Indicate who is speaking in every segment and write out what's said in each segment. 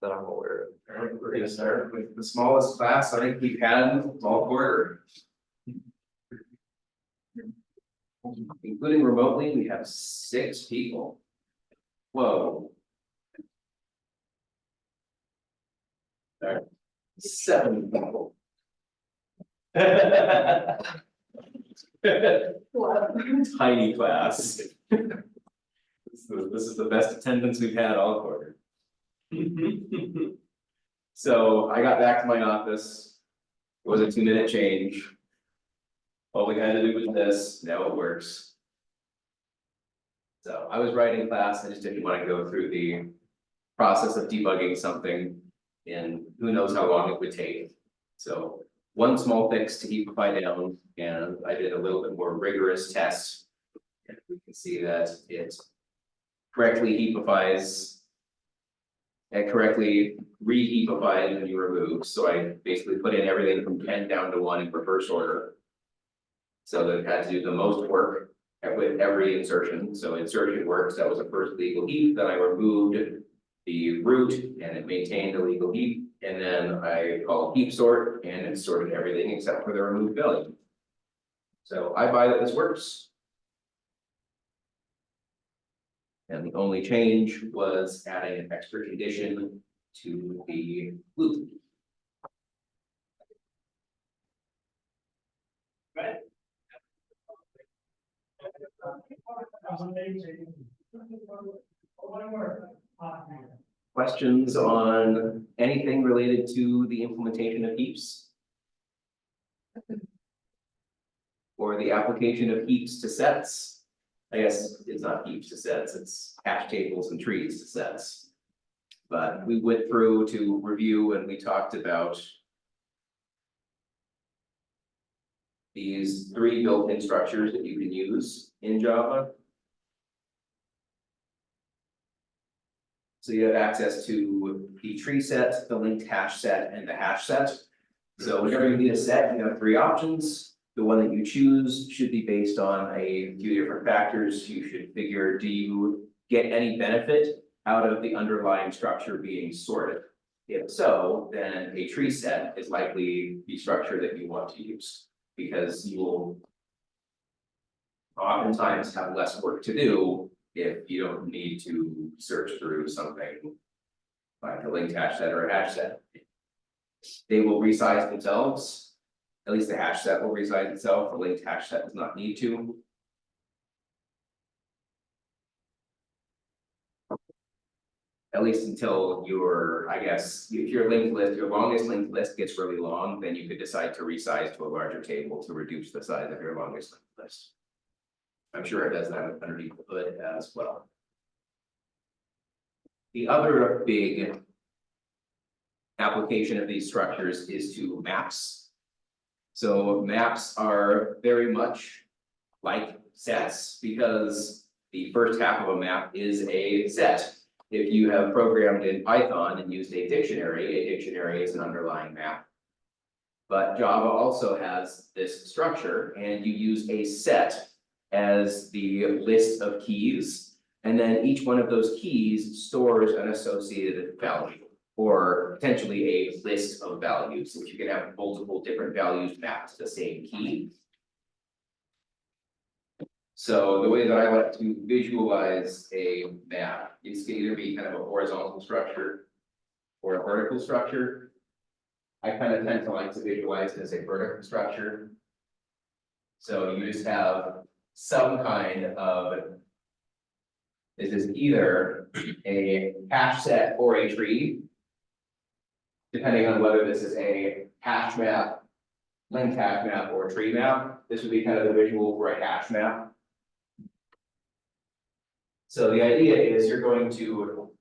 Speaker 1: that I'm aware of.
Speaker 2: All right, we're gonna start with the smallest class I think we've had all quarter. Including remotely, we have 6 people. Whoa. All right, 7 people. Tiny class. This is the best attendance we've had all quarter. So I got back to my office. It was a 2-minute change. All we had to do was this, now it works. So I was writing class, I just didn't want to go through the process of debugging something. And who knows how long it would take. So one small fix to heapify down, and I did a little bit more rigorous test. And we can see that it correctly heapifies. And correctly re-heapified when you remove, so I basically put in everything from 10 down to 1 in reverse order. So that it had to do the most work with every insertion, so insertion works, that was the first legal heap, then I removed the root and it maintained the legal heap. And then I called heap sort and it sorted everything except for the removed value. So I buy that this works. And the only change was adding an extra condition to the loop.
Speaker 3: Right.
Speaker 2: Questions on anything related to the implementation of heaps? Or the application of heaps to sets? I guess it's not heaps to sets, it's hash tables and trees to sets. But we went through to review and we talked about these 3 built-in structures that you can use in Java. So you have access to the tree set, the linked hash set, and the hash set. So whenever you need a set, you have 3 options. The one that you choose should be based on a few different factors. You should figure, do you get any benefit out of the underlying structure being sorted? If so, then a tree set is likely the structure that you want to use, because you will oftentimes have less work to do if you don't need to search through something like a linked hash set or a hash set. They will resize themselves. At least the hash set will resize itself, the linked hash set does not need to. At least until your, I guess, if your linked list, your longest linked list gets really long, then you could decide to resize to a larger table to reduce the size of your longest linked list. I'm sure it does that underneath the hood as well. The other big application of these structures is to maps. So maps are very much like sets because the first half of a map is a set. If you have programmed in Python and used a dictionary is an underlying map. But Java also has this structure and you use a set as the list of keys. And then each one of those keys stores an associated value. Or potentially a list of values, which you can have multiple different values mapped to the same key. So the way that I like to visualize a map is can either be kind of a horizontal structure or a vertical structure. I kind of tend to like to visualize it as a vertical structure. So you just have some kind of, this is either a hash set or a tree. Depending on whether this is a hash map, linked hash map, or a tree map, this would be kind of the visual for a hash map. So the idea is you're going to,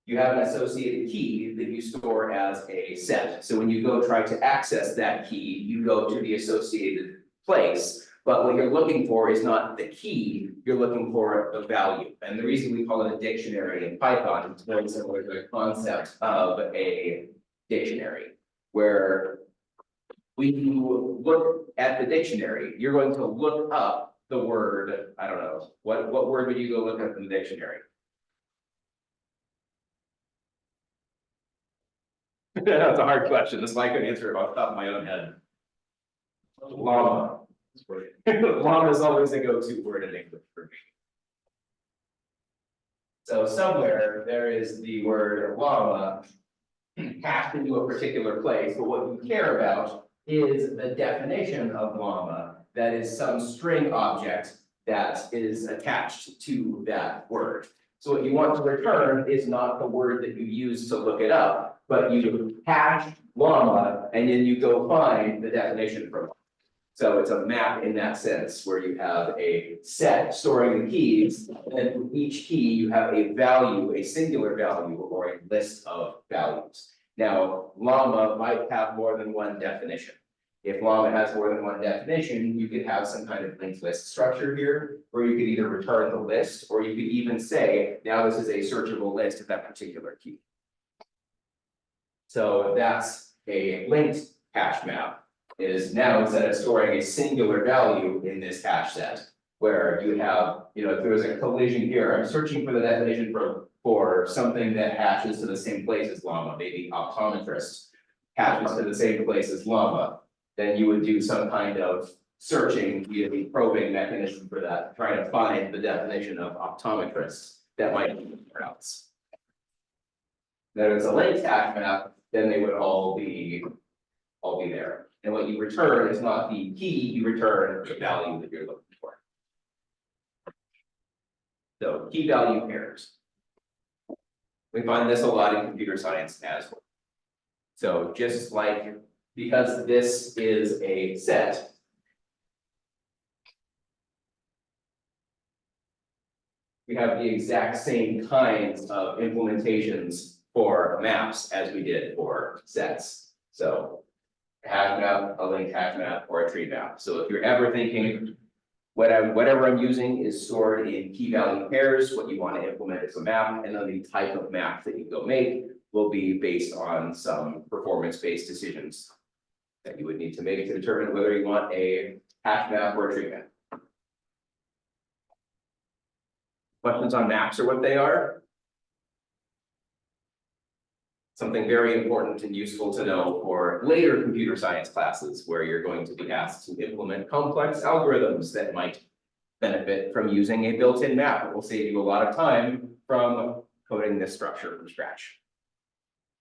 Speaker 2: you have an associated key that you store as a set. So when you go try to access that key, you go to the associated place. But what you're looking for is not the key, you're looking for the value. And the reason we call it a dictionary in Python is very similar to the concept of a dictionary, where when you look at the dictionary, you're going to look up the word, I don't know, what word would you go look up in the dictionary? That's a hard question. That's why I couldn't answer it off the top of my own head. Llama. Llama is always a go-to word in English for me. So somewhere there is the word llama hashed into a particular place, but what you care about is the definition of llama. That is some string object that is attached to that word. So what you want to return is not the word that you use to look it up, but you hash llama and then you go find the definition from it. So it's a map in that sense where you have a set storing the keys, and then for each key you have a value, a singular value, or a list of values. Now, llama might have more than one definition. If llama has more than one definition, you could have some kind of linked list structure here, where you could either return the list, or you could even say, now this is a searchable list of that particular key. So that's a linked hash map, is now instead of storing a singular value in this hash set, where you have, if there was a collision here, I'm searching for the definition for something that hashes to the same place as llama, maybe optometrist hashes to the same place as llama. Then you would do some kind of searching via the probing mechanism for that, trying to find the definition of optometrist that might be somewhere else. Then it's a linked hash map, then they would all be there. And what you return is not the key, you return the value that you're looking for. So key value pairs. We find this a lot in computer science as well. So just like, because this is a set, we have the exact same kinds of implementations for maps as we did for sets. So a hash map, a linked hash map, or a tree map. So if you're ever thinking whatever I'm using is stored in key value pairs, what you want to implement is a map, and then the type of map that you go make will be based on some performance-based decisions that you would need to make to determine whether you want a hash map or a tree map. Questions on maps or what they are? Something very important and useful to know for later computer science classes where you're going to be asked to implement complex algorithms that might benefit from using a built-in map. It will save you a lot of time from coding this structure from scratch.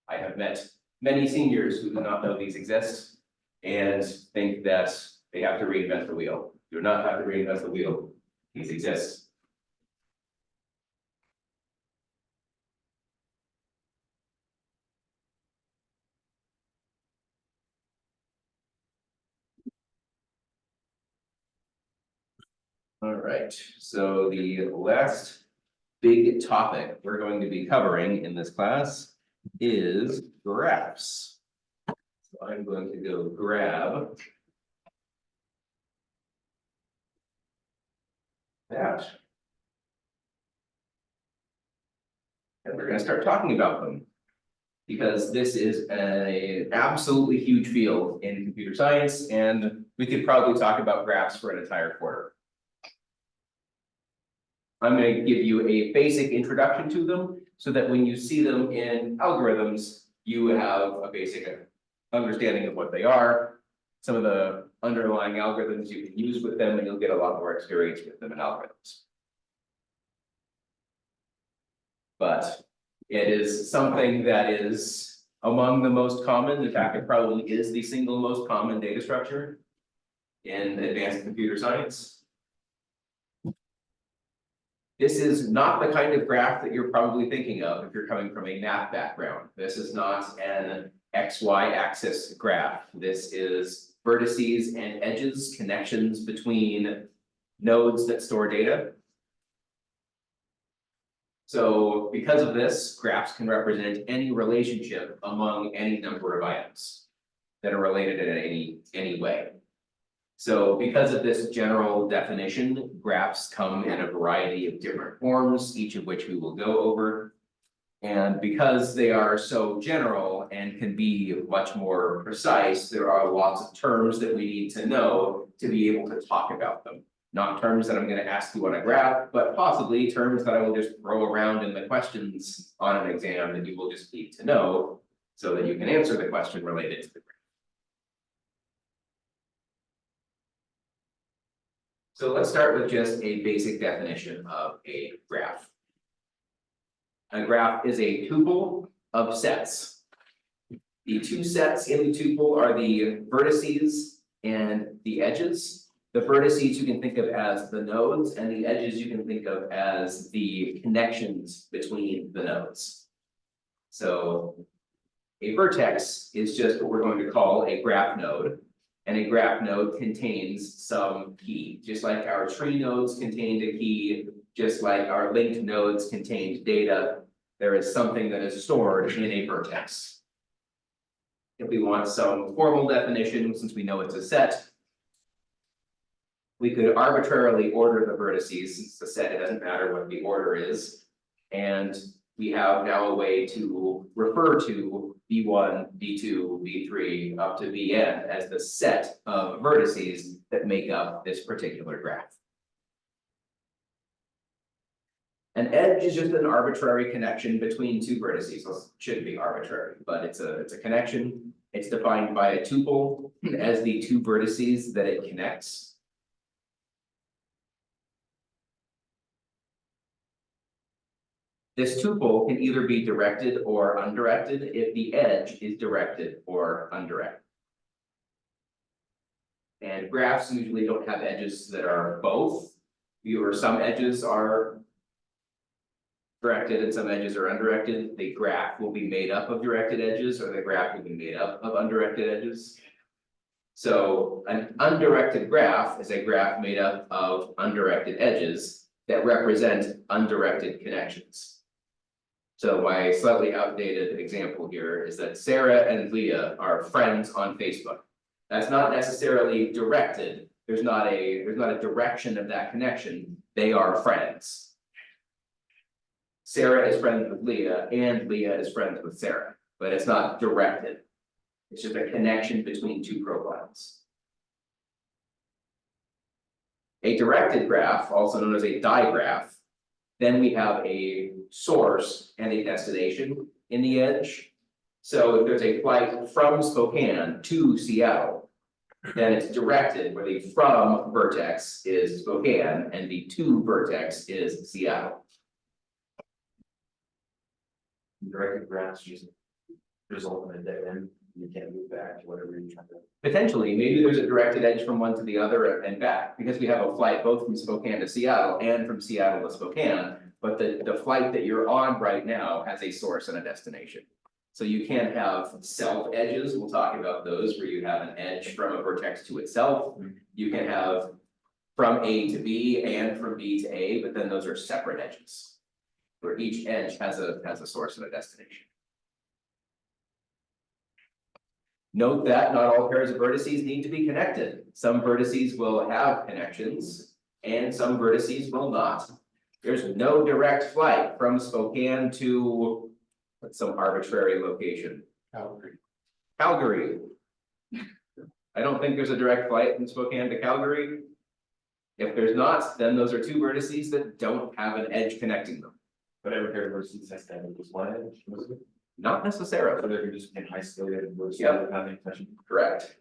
Speaker 2: I have met many seniors who do not know these exist and think that they have to reinvent the wheel. You do not have to reinvent the wheel. These exist. All right, so the last big topic we're going to be covering in this class is graphs. So I'm going to go grab that. And we're going to start talking about them, because this is an absolutely huge field in computer science, and we could probably talk about graphs for an entire quarter. I'm going to give you a basic introduction to them so that when you see them in algorithms, you have a basic understanding of what they are, some of the underlying algorithms you can use with them, and you'll get a lot more experience with them in algorithms. But it is something that is among the most common. In fact, it probably is the single most common data structure in advanced computer science. This is not the kind of graph that you're probably thinking of if you're coming from a math background. This is not an XY axis graph. This is vertices and edges, connections between nodes that store data. So because of this, graphs can represent any relationship among any number of items that are related in any way. So because of this general definition, graphs come in a variety of different forms, each of which we will go over. And because they are so general and can be much more precise, there are lots of terms that we need to know to be able to talk about them. Not terms that I'm going to ask you on a graph, but possibly terms that I will just throw around in the questions on an exam that you will just need to know so that you can answer the question related to the graph. So let's start with just a basic definition of a graph. A graph is a tuple of sets. The two sets in the tuple are the vertices and the edges. The vertices you can think of as the nodes, and the edges you can think of as the connections between the nodes. So a vertex is just what we're going to call a graph node. And a graph node contains some key, just like our tree nodes contained a key, just like our linked nodes contained data. There is something that is stored in a vertex. If we want some formal definition, since we know it's a set, we could arbitrarily order the vertices. Since it's a set, it doesn't matter what the order is. And we have now a way to refer to V1, V2, V3 up to Vn as the set of vertices that make up this particular graph. An edge is just an arbitrary connection between two vertices. Well, it shouldn't be arbitrary, but it's a connection. It's defined by a tuple as the two vertices that it connects. This tuple can either be directed or undirected if the edge is directed or undirected. And graphs usually don't have edges that are both. Some edges are directed and some edges are undirected. The graph will be made up of directed edges, or the graph will be made up of undirected edges. So an undirected graph is a graph made up of undirected edges that represent undirected connections. So my slightly outdated example here is that Sarah and Leah are friends on Facebook. That's not necessarily directed. There's not a direction of that connection. They are friends. Sarah is friends with Leah and Leah is friends with Sarah, but it's not directed. It's just a connection between two profiles. A directed graph, also known as a digraph, then we have a source and a destination in the edge. So if there's a flight from Spokane to Seattle, then it's directed where the from vertex is Spokane and the to vertex is Seattle.
Speaker 1: Directed graphs just result in a dead end. You can't move back to whatever you're trying to.
Speaker 2: Potentially, maybe there's a directed edge from one to the other and back, because we have a flight both from Spokane to Seattle and from Seattle to Spokane. But the flight that you're on right now has a source and a destination. So you can have self edges, we'll talk about those, where you have an edge from a vertex to itself. You can have from A to B and from B to A, but then those are separate edges, where each edge has a source and a destination. Note that not all pairs of vertices need to be connected. Some vertices will have connections and some vertices will not. There's no direct flight from Spokane to some arbitrary location. Calgary. I don't think there's a direct flight from Spokane to Calgary. If there's not, then those are two vertices that don't have an edge connecting them.
Speaker 1: But every pair of vertices has to have at least one edge.
Speaker 2: Not necessarily.
Speaker 1: So they're just an isolated versus
Speaker 2: Yep.
Speaker 1: having touching.
Speaker 2: Correct.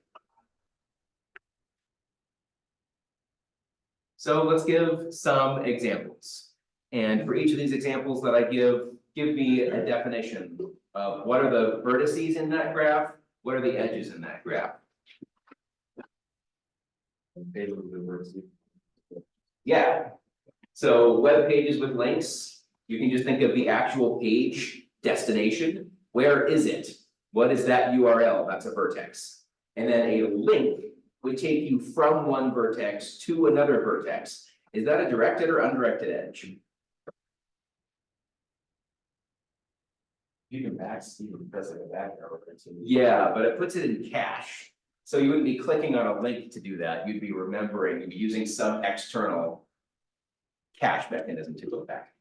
Speaker 2: So let's give some examples. And for each of these examples that I give me a definition of what are the vertices in that graph, what are the edges in that graph. Yeah. So web pages with links, you can just think of the actual page destination. Where is it? What is that URL? That's a vertex. And then a link would take you from one vertex to another vertex. Is that a directed or undirected edge?
Speaker 1: You can press like a back arrow.
Speaker 2: Yeah, but it puts it in cache. So you wouldn't be clicking on a link to do that. You'd be remembering, you'd be using some external cache mechanism to go back.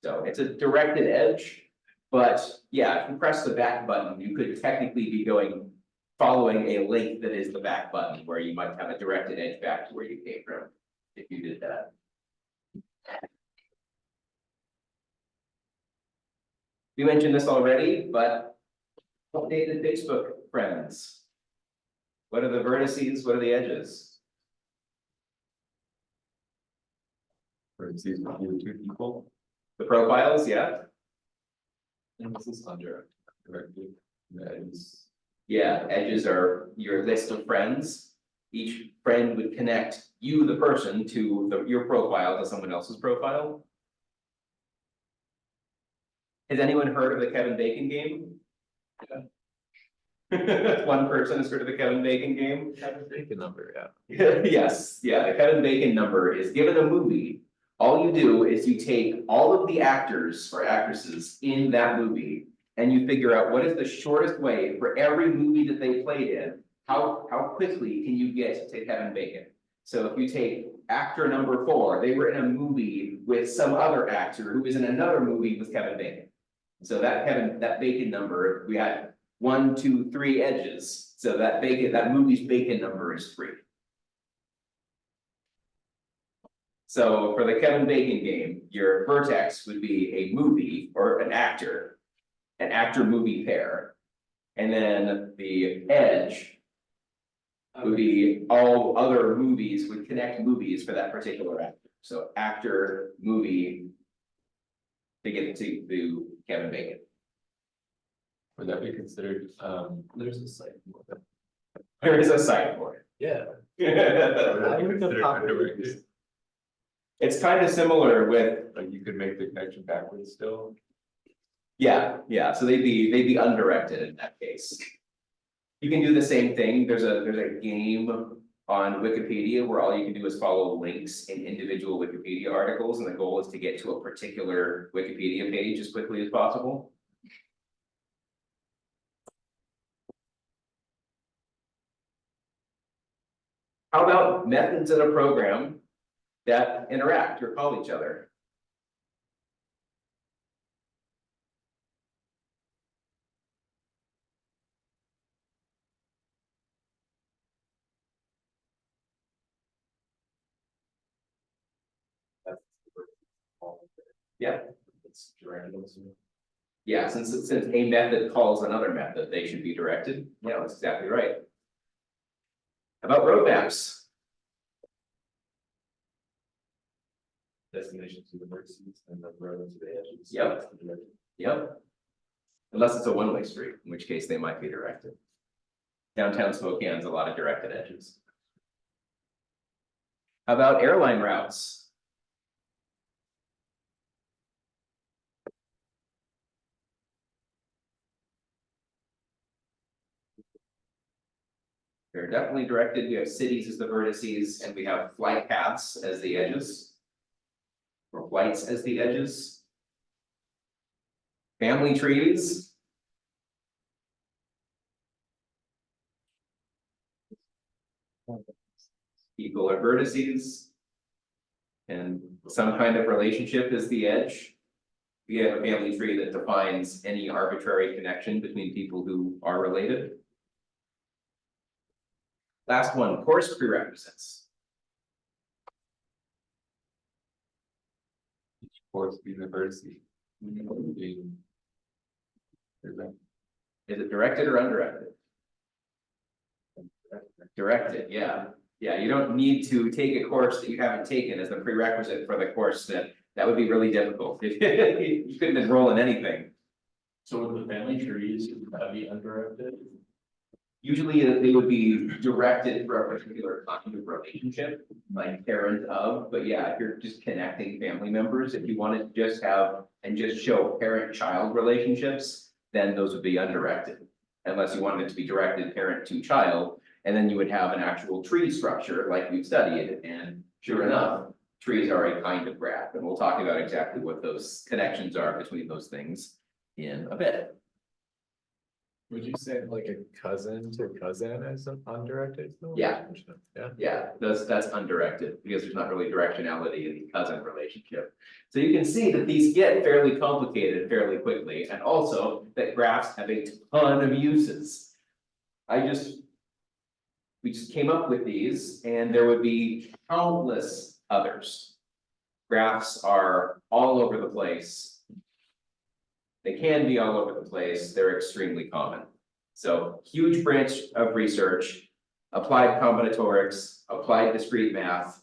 Speaker 2: So it's a directed edge, but yeah, if you press the back button, you could technically be following a link that is the back button, where you might have a directed edge back to where you came from, if you did that. We mentioned this already, but Updated Facebook friends. What are the vertices? What are the edges?
Speaker 3: Parentheses between two people,
Speaker 2: The profiles, yeah?
Speaker 3: and this is under directly, that is.
Speaker 2: Yeah, edges are your list of friends. Each friend would connect you, the person, to your profile to someone else's profile. Has anyone heard of the Kevin Bacon game? One person has heard of the Kevin Bacon game?
Speaker 3: Have a bacon number, yeah.
Speaker 2: Yes, yeah, the Kevin Bacon number is given a movie. All you do is you take all of the actors or actresses in that movie. And you figure out what is the shortest way for every movie that they played in, how quickly can you get to Kevin Bacon? So if you take actor number 4, they were in a movie with some other actor who was in another movie with Kevin Bacon. So that Bacon number, we had 1, 2, 3 edges. So that movie's Bacon number is 3. So for the Kevin Bacon game, your vertex would be a movie or an actor movie pair. And then the edge would be all other movies, would connect movies for that particular actor. So actor, movie, to get to Kevin Bacon.
Speaker 3: Would that be considered, there's a site for that.
Speaker 2: There is a site for it.
Speaker 3: Yeah.
Speaker 2: It's
Speaker 3: Considered undirected,
Speaker 2: kind of similar with,
Speaker 3: like you could make the connection backwards still.
Speaker 2: yeah, so they'd be undirected in that case. You can do the same thing, there's a game on Wikipedia where all you can do is follow links in individual Wikipedia articles, and the goal is to get to a particular Wikipedia page as quickly as possible. How about methods in a program that interact or call each other? Yeah.
Speaker 1: It's directed.
Speaker 2: Yeah, since a method calls another method, they should be directed. Yeah, that's exactly right. How about roadmaps?
Speaker 1: Destination to the vertices and then road to the edges.
Speaker 2: Yep. Yep. Unless it's a one-way street, in which case they might be directed. Downtown Spokane's a lot of directed edges. How about airline routes? They're definitely directed. We have cities as the vertices, and we have flight paths as the edges. Or flights as the edges. Family trees. People are vertices. And some kind of relationship is the edge. We have a family tree that defines any arbitrary connection between people who are related. Last one, course prerequisites.
Speaker 3: Each course being a vertice. Being.
Speaker 2: Is it directed or undirected? Directed, yeah. Yeah, you don't need to take a course that you haven't taken as a prerequisite for the course that would be really difficult. You couldn't enroll in anything.
Speaker 1: So with the family trees, would that be undirected?
Speaker 2: Usually they would be directed for a particular kind of relationship, like parent of, but yeah, if you're just connecting family members, if you wanted to just have and just show parent-child relationships, then those would be undirected. Unless you wanted it to be directed parent to child, and then you would have an actual tree structure like we've studied, and sure enough, trees are a kind of graph, and we'll talk about exactly what those connections are between those things in a bit.
Speaker 3: Would you say like a cousin to cousin as an undirected?
Speaker 2: Yeah.
Speaker 3: Yeah.
Speaker 2: Yeah, that's undirected, because there's not really directionality in the cousin relationship. So you can see that these get fairly complicated fairly quickly, and also that graphs have a ton of uses. We just came up with these, and there would be countless others. Graphs are all over the place. They can be all over the place, they're extremely common. So huge branch of research, applied combinatorics, applied discrete math.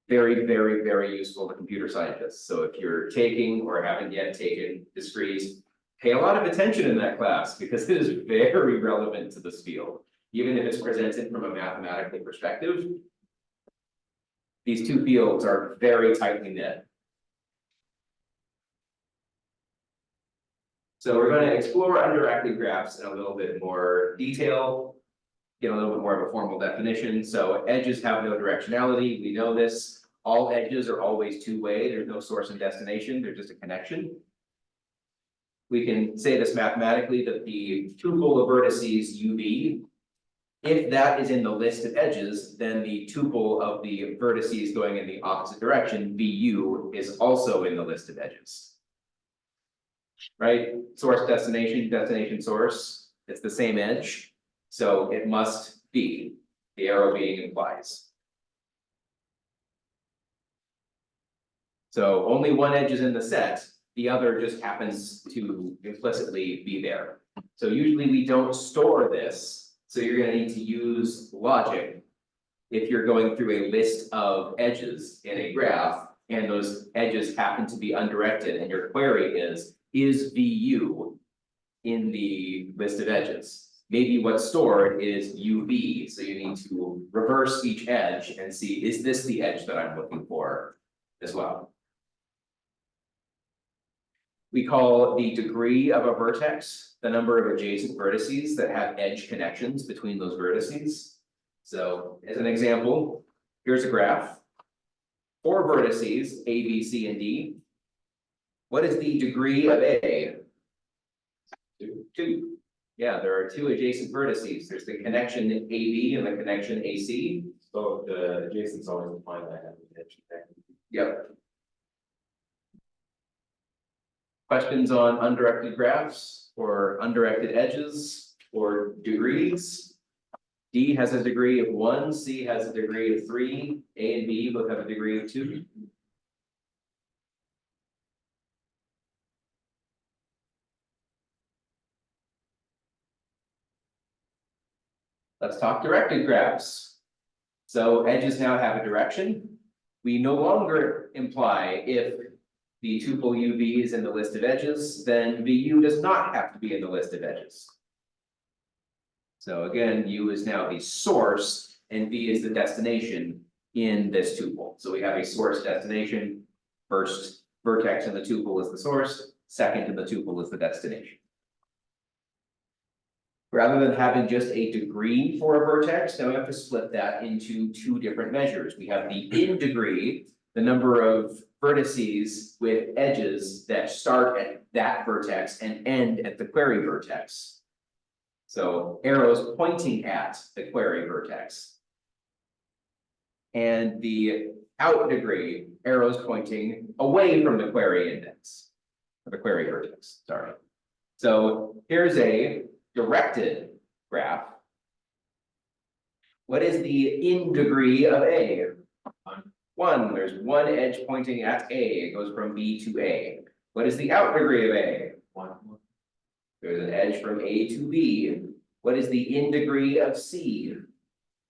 Speaker 2: Very, very, very useful to computer scientists. So if you're taking or haven't yet taken discrete, pay a lot of attention in that class because it is very relevant to this field. Even if it's presented from a mathematical perspective, these two fields are very tightly knit. So we're going to explore underactive graphs in a little bit more detail, get a little bit more of a formal definition. So edges have no directionality, we know this. All edges are always two-way, there's no source and destination, they're just a connection. We can say this mathematically, that the tuple of vertices UV, if that is in the list of edges, then the tuple of the vertices going in the opposite direction, VU, is also in the list of edges. Right? Source, destination, destination, source, it's the same edge, so it must be, the arrow being implies. So only one edge is in the set, the other just happens to implicitly be there. So usually we don't store this, so you're gonna need to use logic. If you're going through a list of edges in a graph, and those edges happen to be undirected, and your query is VU in the list of edges? Maybe what's stored is UV, so you need to reverse each edge and see, is this the edge that I'm looking for as well? We call the degree of a vertex the number of adjacent vertices that have edge connections between those vertices. So as an example, here's a graph. 4 vertices, A, B, C, and D. What is the degree of A? 2. Yeah, there are 2 adjacent vertices. There's the connection AB and the connection AC.
Speaker 1: So the adjacent's always defined by having an edge.
Speaker 2: Yep. Questions on undirected graphs or undirected edges or degrees? D has a degree of 1, C has a degree of 3, A and B both have a degree of 2. Let's talk directed graphs. So edges now have a direction. We no longer imply if the tuple UV is in the list of edges, then VU does not have to be in the list of edges. So again, U is now the source and V is the destination in this tuple. So we have a source destination, first vertex in the tuple is the source, second in the tuple is the destination. Rather than having just a degree for a vertex, now we have to split that into 2 different measures. We have the in degree, the number of vertices with edges that start at that vertex and end at the query vertex. So arrows pointing at the query vertex. And the out degree, arrows pointing away from the query index, or the query vertex, sorry. So here's a directed graph. What is the in degree of A? 1, there's 1 edge pointing at A, it goes from B to A. What is the out degree of A? 1. There's an edge from A to B. What is the in degree of C?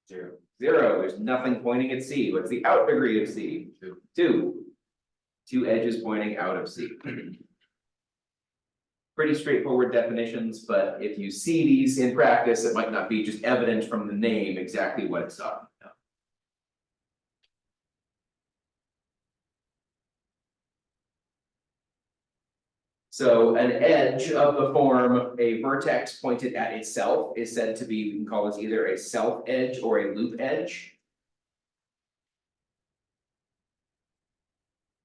Speaker 2: 0. There's nothing pointing at C. What's the out degree of C? 2. 2 edges pointing out of C. Pretty straightforward definitions, but if you see these in practice, it might not be just evident from the name exactly what it's talking about. So an edge of the form, a vertex pointed at itself is said to be, we can call this either a self edge or a loop edge.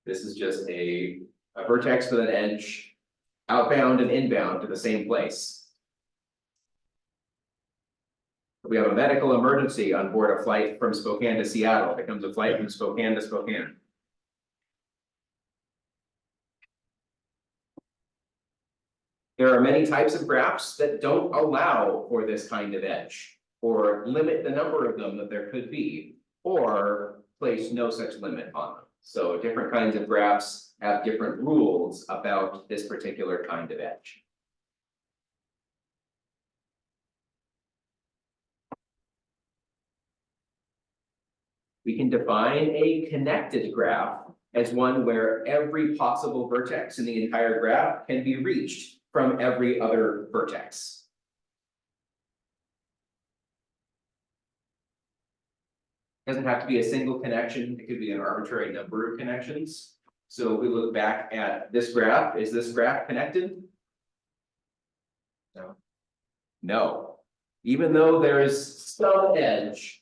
Speaker 2: This is just a vertex with an edge outbound and inbound to the same place. We have a medical emergency on board a flight from Spokane to Seattle. It becomes a flight from Spokane to Spokane. There are many types of graphs that don't allow for this kind of edge, or limit the number of them that there could be, or place no such limit on them. So different kinds of graphs have different rules about this particular kind of edge. We can define a connected graph as one where every possible vertex in the entire graph can be reached from every other vertex. Doesn't have to be a single connection, it could be an arbitrary number of connections. So if we look back at this graph, is this graph connected?
Speaker 1: No.
Speaker 2: No, even though there is some edge.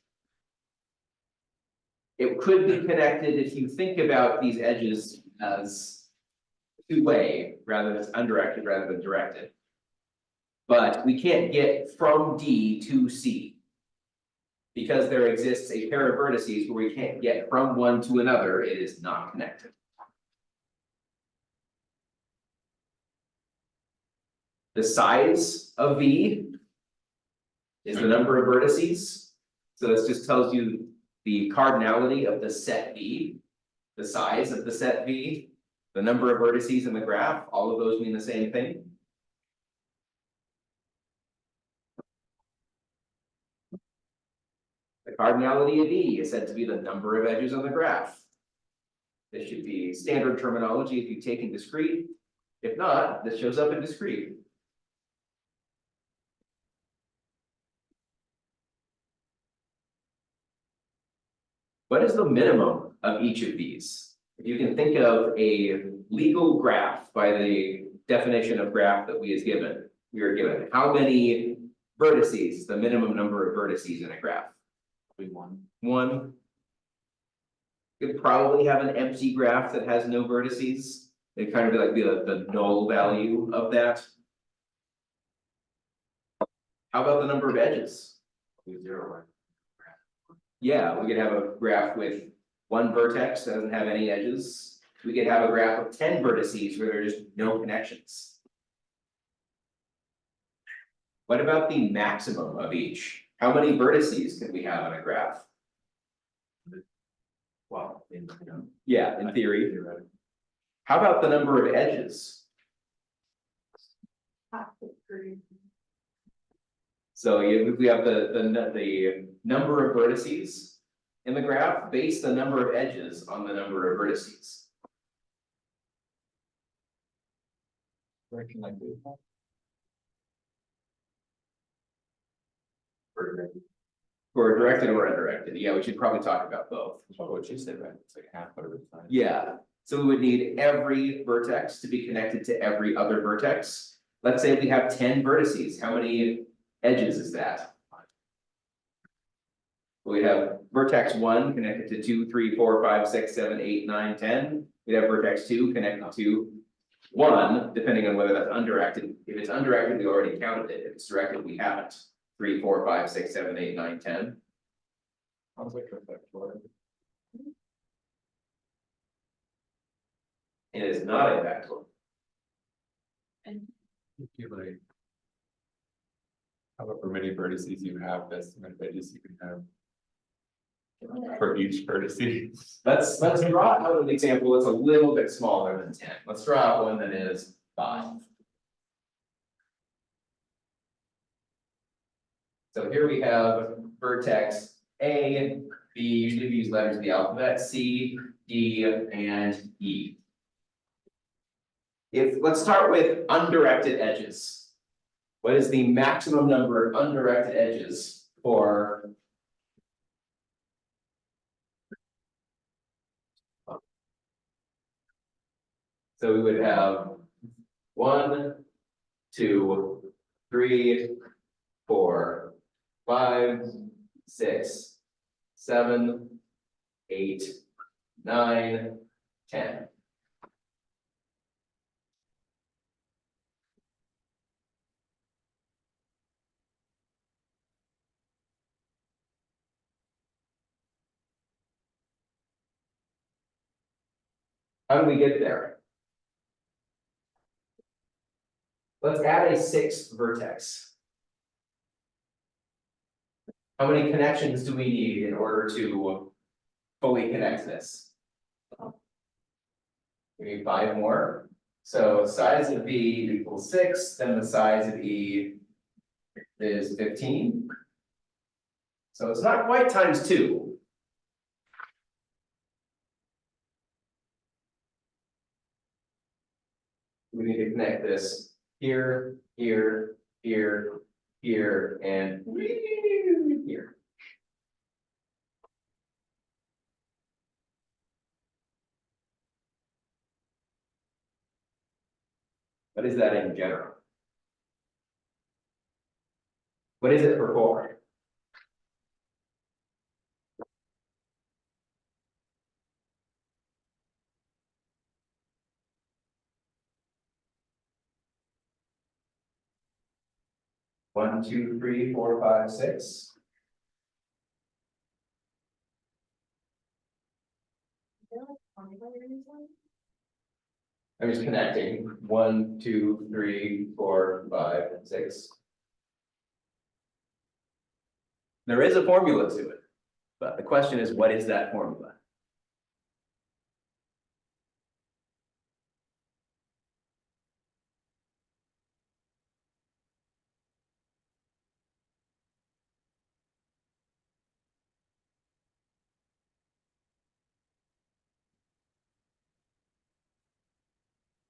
Speaker 2: It could be connected if you think about these edges as two-way rather than undirected rather than directed. But we can't get from D to C. Because there exists a pair of vertices where we can't get from one to another, it is not connected. The size of V is the number of vertices. So this just tells you the cardinality of the set V, the size of the set V, the number of vertices in the graph, all of those mean the same thing. The cardinality of V is said to be the number of edges on the graph. This should be standard terminology if you take in discrete. If not, this shows up in discrete. What is the minimum of each of these? If you can think of a legal graph by the definition of graph that we are given how many vertices is the minimum number of vertices in a graph?
Speaker 1: One.
Speaker 2: One. Could probably have an empty graph that has no vertices. It'd kind of be like the null value of that. How about the number of edges?
Speaker 1: Zero.
Speaker 2: Yeah, we could have a graph with one vertex that doesn't have any edges. We could have a graph of 10 vertices where there's just no connections. What about the maximum of each? How many vertices can we have in a graph?
Speaker 1: Well,
Speaker 2: Yeah, in theory. How about the number of edges? So we have the number of vertices in the graph, base the number of edges on the number of vertices.
Speaker 3: Where can I do that?
Speaker 2: For directed or undirected, yeah, we should probably talk about both.
Speaker 3: That's what you said, right? It's like half of the time.
Speaker 2: Yeah, so we would need every vertex to be connected to every other vertex. Let's say we have 10 vertices, how many edges is that? We have vertex 1 connected to 2, 3, 4, 5, 6, 7, 8, 9, 10. We have vertex 2 connected to 1, depending on whether that's undirected. If it's undirected, we already counted it. If it's directed, we haven't. 3, 4, 5, 6, 7, 8, 9, 10.
Speaker 3: Sounds like a vector.
Speaker 2: It is not a vector.
Speaker 3: Like, however many vertices you have, that's how many edges you can have. For each vertice.
Speaker 2: Let's draw out an example that's a little bit smaller than 10. Let's draw out one that is 5. So here we have vertex A, B, usually we use letters of the alphabet, C, D, and E. Let's start with undirected edges. What is the maximum number of undirected edges for? So we would have 1, 2, 3, 4, 5, 6, 7, 8, 9, 10. How do we get there? Let's add a 6th vertex. How many connections do we need in order to fully connect this? We need 5 more. So size of B equals 6, then the size of E is 15. So it's not quite times 2. we need to connect this here, here, here, here, and here. What is that in general? What is it for 4? One, two, three, four, five, six. I'm just connecting 1, 2, 3, 4, 5, 6. There is a formula to it, but the question is, what is that formula?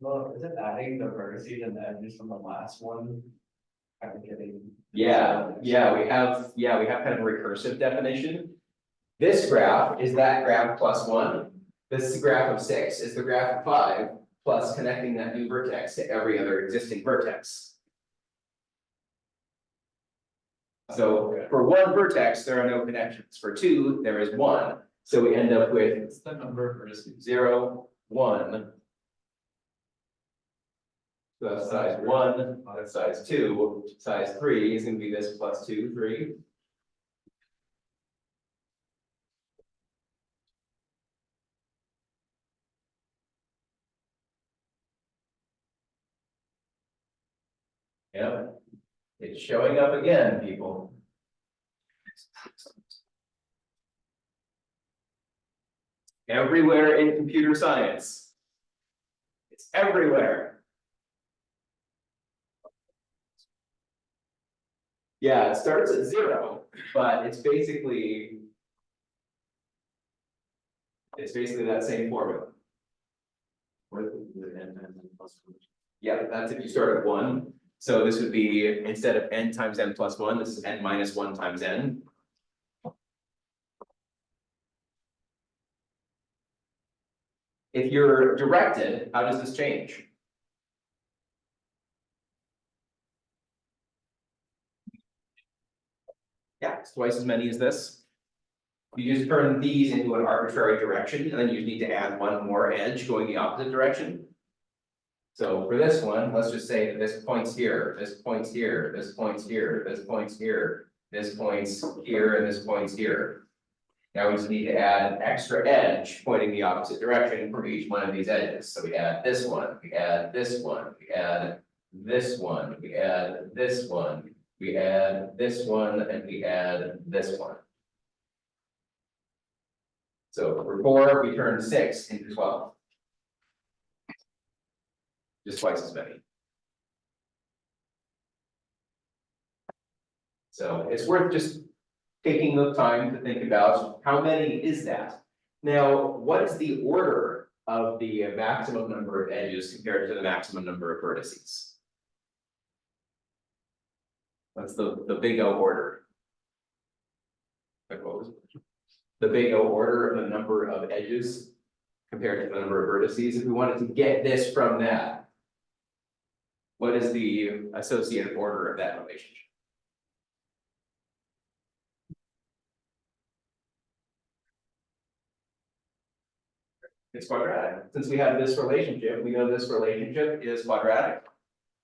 Speaker 4: Well, is it adding the vertices and the edges from the last one? Kind of getting.
Speaker 2: Yeah, we have kind of a recursive definition. This graph is that graph plus 1. This is the graph of 6, is the graph of 5, plus connecting that new vertex to every other existing vertex. So for 1 vertex, there are no connections. For 2, there is 1. So we end up with
Speaker 4: It's the number of vertices.
Speaker 2: 0, 1. So that's size 1, that's size 2, size 3 is gonna be this plus 2, 3. Yep, it's showing up again, people. Everywhere in computer science. It's everywhere. Yeah, it starts at 0, but it's basically that same formula.
Speaker 1: With n times n plus 1.
Speaker 2: Yeah, that's if you start at 1. So this would be, instead of n times n plus 1, this is n minus 1 times n. If you're directed, how does this change? Yeah, it's twice as many as this. You just turn these into an arbitrary direction, and then you need to add 1 more edge going the opposite direction. So for this one, let's just say that this points here, this points here, this points here, this points here, this points here, and this points here. Now we just need to add an extra edge pointing the opposite direction for each one of these edges. So we add this one, we add this one, we add this one, we add this one, we add this one, and we add this one. So for 4, we turn 6 into 12. Just twice as many. So it's worth just taking the time to think about how many is that? Now, what is the order of the maximum number of edges compared to the maximum number of vertices? What's the big O order? Like what was it? The big O order of the number of edges compared to the number of vertices. If we wanted to get this from that, what is the associated order of that relationship? It's quadratic. Since we have this relationship, we know this relationship is quadratic.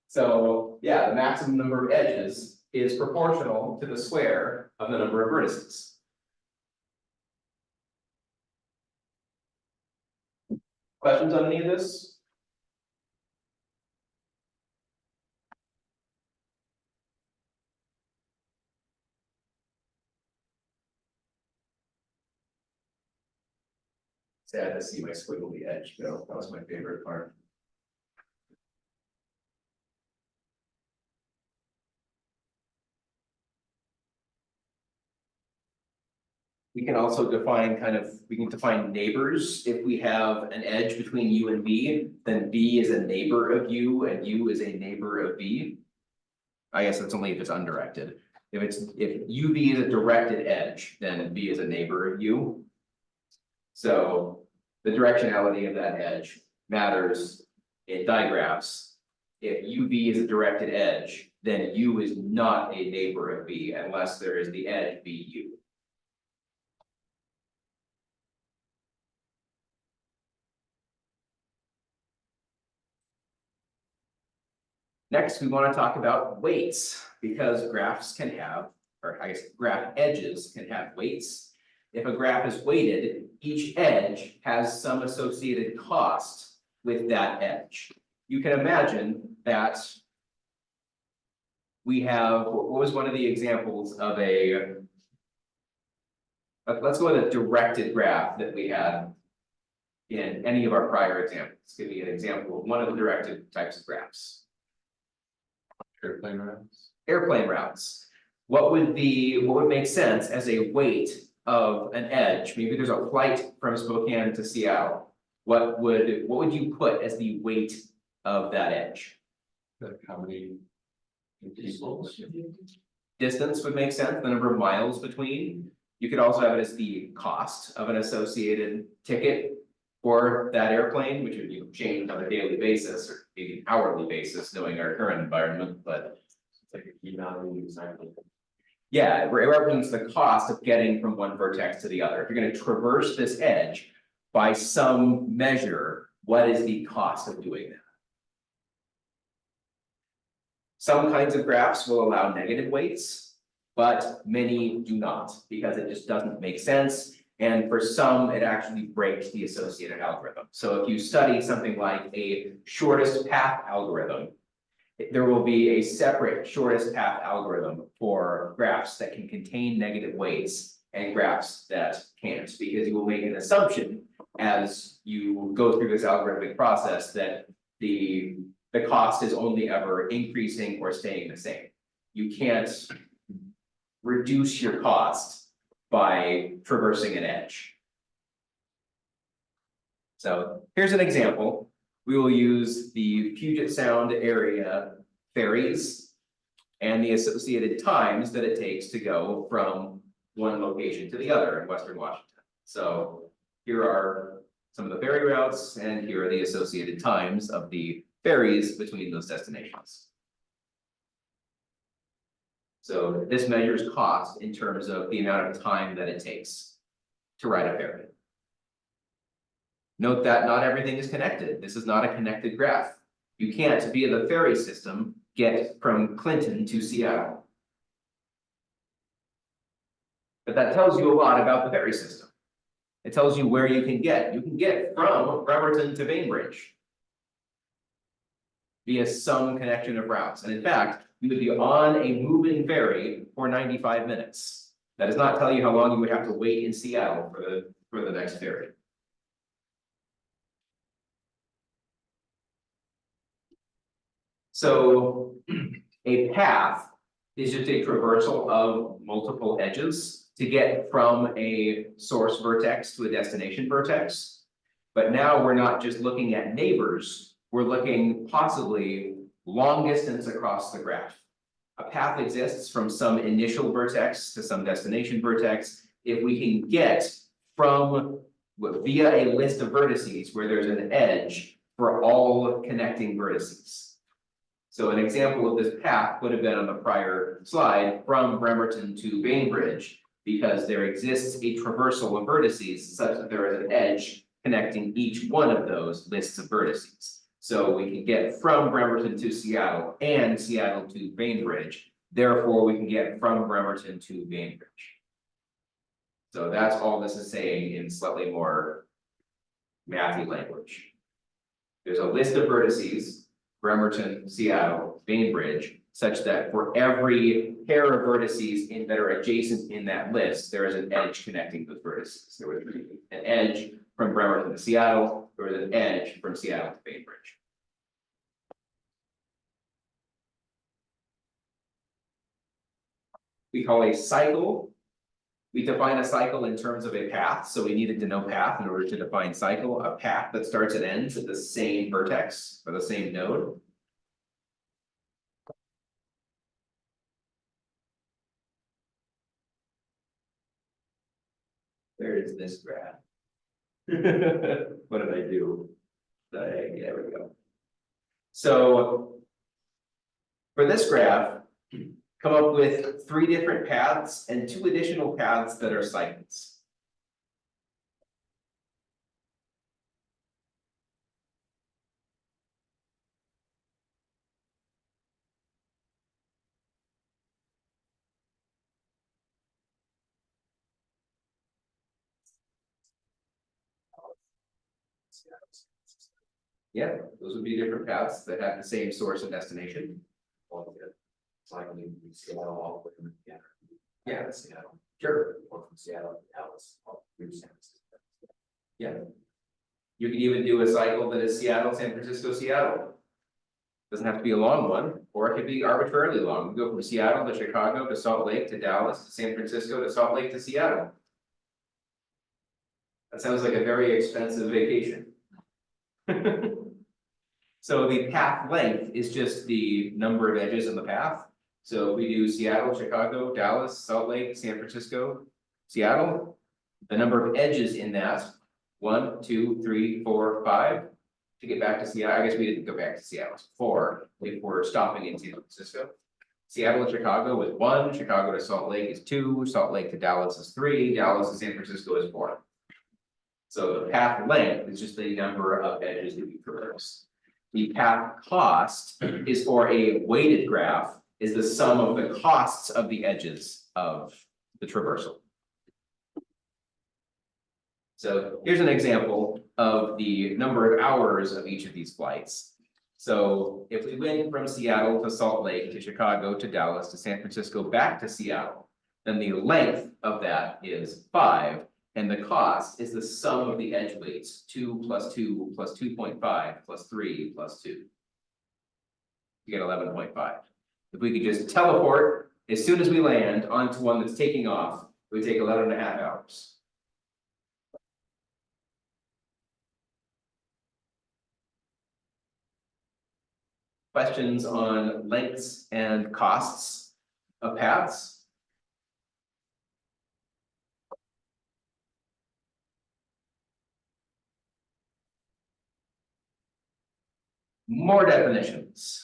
Speaker 2: So yeah, the maximum number of edges is proportional to the square of the number of vertices. Questions on any of this? Sad to see my squiggly edge go. That was my favorite part. We can also define we can define neighbors. If we have an edge between U and B, then B is a neighbor of U and U is a neighbor of B. I guess that's only if it's undirected. If UB is a directed edge, then B is a neighbor of U. So the directionality of that edge matters in digraphs. If UB is a directed edge, then U is not a neighbor of B unless there is the edge BU. Next, we want to talk about weights because graphs can have, or I guess graph edges can have weights. If a graph is weighted, each edge has some associated cost with that edge. You can imagine that we have, what was one of the examples of let's go with a directed graph that we had in any of our prior examples. Give me an example of one of the directed types of graphs.
Speaker 3: Airplane routes.
Speaker 2: Airplane routes. What would make sense as a weight of an edge? Maybe there's a flight from Spokane to Seattle. What would you put as the weight of that edge?
Speaker 3: Like how many people?
Speaker 2: Distance would make sense, the number of miles between. You could also have it as the cost of an associated ticket for that airplane, which would change on a daily basis or maybe hourly basis, knowing our current environment, but.
Speaker 1: It's like a key value example.
Speaker 2: Yeah, it represents the cost of getting from one vertex to the other. If you're going to traverse this edge by some measure, what is the cost of doing that? Some kinds of graphs will allow negative weights, but many do not because it just doesn't make sense. And for some, it actually breaks the associated algorithm. So if you study something like a shortest path algorithm, there will be a separate shortest path algorithm for graphs that can contain negative weights and graphs that can't, because you will make an assumption as you go through this algorithmic process that the cost is only ever increasing or staying the same. You can't reduce your cost by traversing an edge. So here's an example. We will use the Puget Sound area ferries and the associated times that it takes to go from one location to the other in Western Washington. So here are some of the ferry routes, and here are the associated times of the ferries between those destinations. So this measures cost in terms of the amount of time that it takes to ride a ferry. Note that not everything is connected. This is not a connected graph. You can't, via the ferry system, get from Clinton to Seattle. But that tells you a lot about the ferry system. It tells you where you can get. You can get from Bremerton to Bainbridge via some connection of routes. And in fact, you would be on a moving ferry for 95 minutes. That does not tell you how long you would have to wait in Seattle for the next ferry. So a path is just a traversal of multiple edges to get from a source vertex to a destination vertex. But now we're not just looking at neighbors, we're looking possibly long distance across the graph. A path exists from some initial vertex to some destination vertex. If we can get from via a list of vertices where there's an edge for all connecting vertices. So an example of this path would have been on the prior slide from Bremerton to Bainbridge, because there exists a traversal of vertices such that there is an edge connecting each one of those lists of vertices. So we can get from Bremerton to Seattle and Seattle to Bainbridge. Therefore, we can get from Bremerton to Bainbridge. So that's all this is saying in slightly more mathy language. There's a list of vertices, Bremerton, Seattle, Bainbridge, such that for every pair of vertices that are adjacent in that list, there is an edge connecting those vertices. There was an edge from Bremerton to Seattle, there was an edge from Seattle to Bainbridge. We call a cycle We define a cycle in terms of a path, so we needed to know path in order to define cycle, a path that starts and ends at the same vertex or the same node. Where is this graph? What did I do? There we go. So for this graph, come up with 3 different paths and 2 additional paths that are cycles. Yeah, those would be different paths that have the same source and destination.
Speaker 1: It's like when you Seattle all the way from Indiana.
Speaker 2: Yeah.
Speaker 1: Seattle,
Speaker 2: Sure.
Speaker 1: or from Seattle to Dallas, all through San Francisco.
Speaker 2: Yeah. You could even do a cycle that is Seattle, San Francisco, Seattle. Doesn't have to be a long one, or it could be arbitrarily long. We go from Seattle to Chicago to Salt Lake to Dallas to San Francisco to Salt Lake to Seattle. That sounds like a very expensive vacation. So the path length is just the number of edges in the path. So if we do Seattle, Chicago, Dallas, Salt Lake, San Francisco, Seattle, the number of edges in that, 1, 2, 3, 4, 5. To get back to Seattle, I guess we didn't go back to Seattle, it's 4, if we're stopping in San Francisco. Seattle to Chicago is 1, Chicago to Salt Lake is 2, Salt Lake to Dallas is 3, Dallas to San Francisco is 4. So the path length is just the number of edges that you traverse. The path cost is for a weighted graph, is the sum of the costs of the edges of the traversal. So here's an example of the number of hours of each of these flights. So if we went from Seattle to Salt Lake to Chicago to Dallas to San Francisco back to Seattle, then the length of that is 5, and the cost is the sum of the edge weights, 2 plus 2 plus 2.5 plus 3 plus 2. You get 11.5. If we could just teleport as soon as we land onto one that's taking off, it would take 11.5 hours. Questions on lengths and costs of paths? More definitions.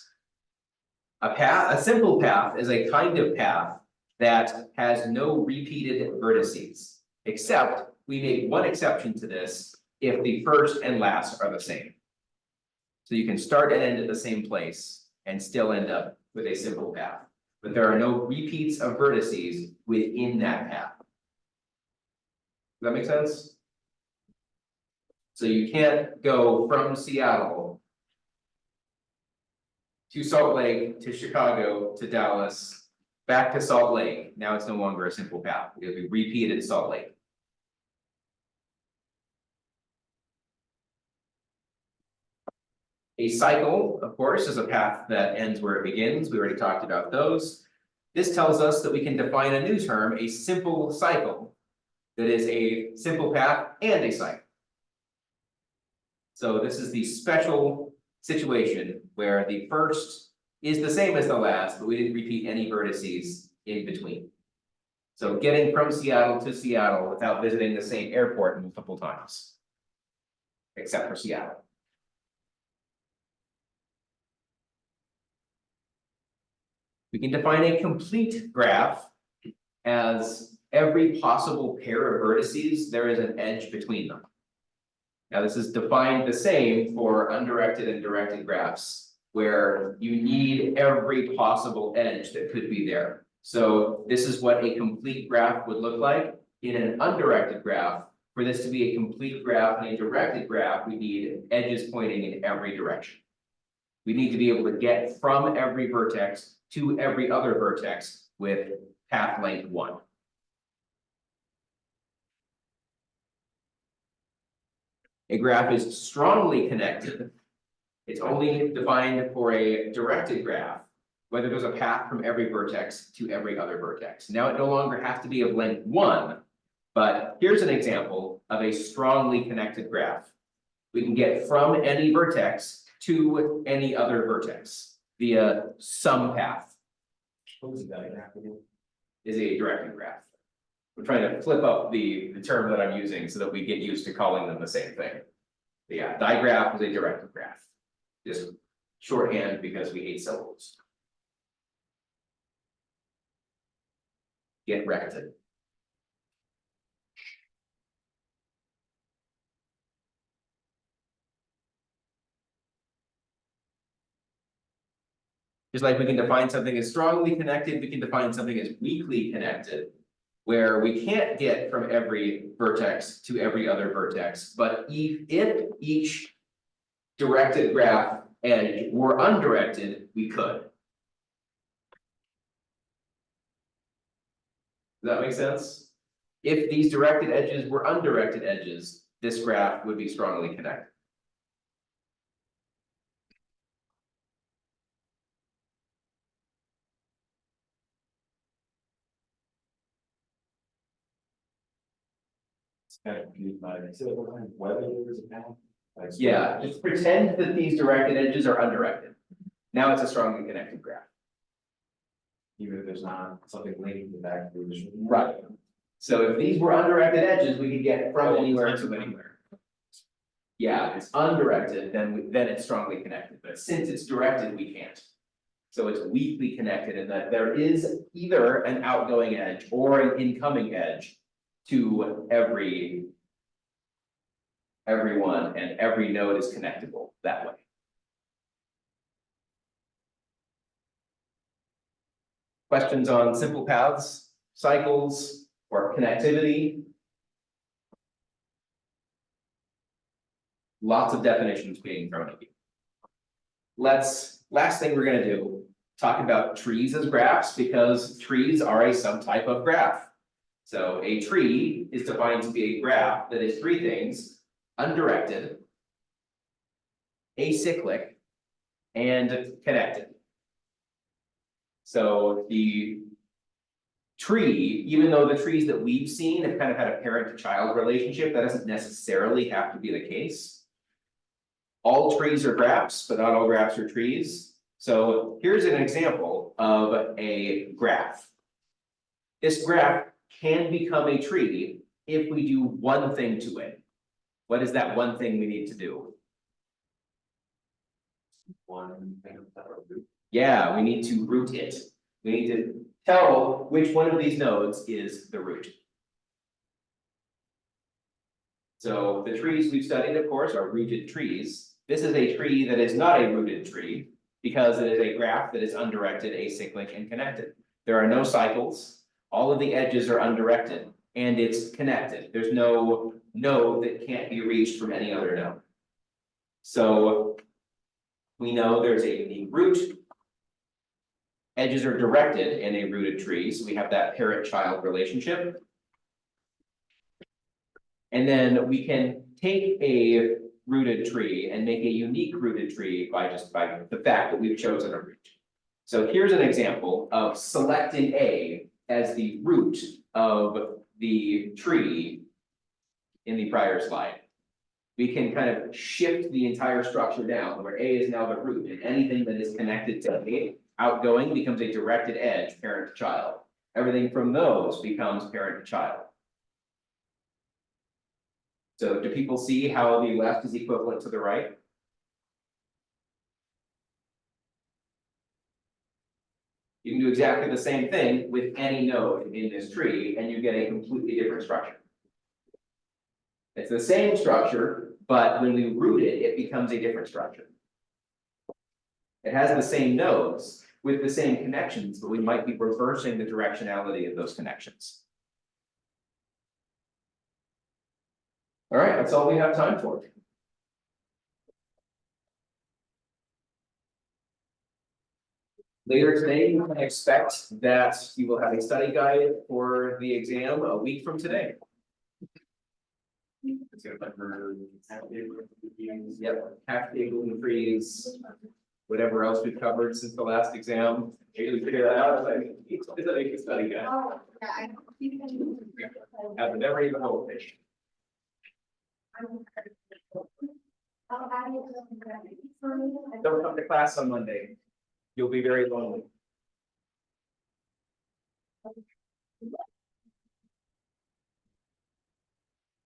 Speaker 2: A simple path is a kind of path that has no repeated vertices, except we make one exception to this if the first and last are the same. So you can start and end at the same place and still end up with a simple path, but there are no repeats of vertices within that path. Does that make sense? So you can't go from Seattle to Salt Lake, to Chicago, to Dallas, back to Salt Lake. Now it's no longer a simple path. It'll be repeated at Salt Lake. A cycle, of course, is a path that ends where it begins. We already talked about those. This tells us that we can define a new term, a simple cycle, that is a simple path and a cycle. So this is the special situation where the first is the same as the last, but we didn't repeat any vertices in between. So getting from Seattle to Seattle without visiting the same airport multiple times, except for Seattle. We can define a complete graph as every possible pair of vertices, there is an edge between them. Now, this is defined the same for undirected and directed graphs, where you need every possible edge that could be there. So this is what a complete graph would look like. In an undirected graph, for this to be a complete graph and a directed graph, we need edges pointing in every direction. We need to be able to get from every vertex to every other vertex with path length 1. A graph is strongly connected. It's only defined for a directed graph whether there's a path from every vertex to every other vertex. Now it no longer has to be of length 1, but here's an example of a strongly connected graph. We can get from any vertex to any other vertex via some path.
Speaker 1: What was that happening?
Speaker 2: Is a directed graph. We're trying to flip up the term that I'm using so that we get used to calling them the same thing. But yeah, digraph is a directed graph. Just shorthand because we hate syllables. Get rected. Just like we can define something as strongly connected, we can define something as weakly connected. Where we can't get from every vertex to every other vertex, but if each directed graph edge were undirected, we could. Does that make sense? If these directed edges were undirected edges, this graph would be strongly connected.
Speaker 1: Kind of confused by it. So whether there's a path. Like,
Speaker 2: Yeah, just pretend that these directed edges are undirected. Now it's a strongly connected graph.
Speaker 1: Even if there's not something linking the back to the.
Speaker 2: Right. So if these were undirected edges, we could get from anywhere to anywhere. Yeah, if it's undirected, then it's strongly connected, but since it's directed, we can't. So it's weakly connected in that there is either an outgoing edge or an incoming edge to everyone, and every node is connectable that way. Questions on simple paths, cycles, or connectivity? Lots of definitions being thrown at you. Last thing we're gonna do, talk about trees as graphs, because trees are a subtype of graph. So a tree is defined to be a graph that is 3 things: undirected, acyclic, and connected. So the tree, even though the trees that we've seen have kind of had a parent-to-child relationship, that doesn't necessarily have to be the case. All trees are graphs, but not all graphs are trees. So here's an example of a graph. This graph can become a tree if we do one thing to it. What is that one thing we need to do?
Speaker 1: One thing of that root.
Speaker 2: Yeah, we need to root it. We need to tell which one of these nodes is the root. So the trees we've studied, of course, are rooted trees. This is a tree that is not a rooted tree because it is a graph that is undirected, acyclic, and connected. There are no cycles. All of the edges are undirected, and it's connected. There's no node that can't be reached from any other node. So we know there's a unique root. Edges are directed in a rooted tree, so we have that parent-child relationship. And then we can take a rooted tree and make a unique rooted tree by the fact that we've chosen a root. So here's an example of selecting A as the root of the tree in the prior slide. We can kind of shift the entire structure down where A is now the root, and anything that is connected to A outgoing becomes a directed edge, parent to child. Everything from those becomes parent to child. So do people see how the left is equivalent to the right? You can do exactly the same thing with any node in this tree, and you get a completely different structure. It's the same structure, but when we root it, it becomes a different structure. It has the same nodes with the same connections, but we might be reversing the directionality of those connections. All right, that's all we have time for. Later today, you can expect that you will have a study guide for the exam a week from today. Yep, half day gluten freeze. whatever else we've covered since the last exam. Maybe we figure that out, like, it's a make a study guide.
Speaker 5: Oh, yeah, I.
Speaker 2: Have never even hold it. Don't come to class on Monday. You'll be very lonely.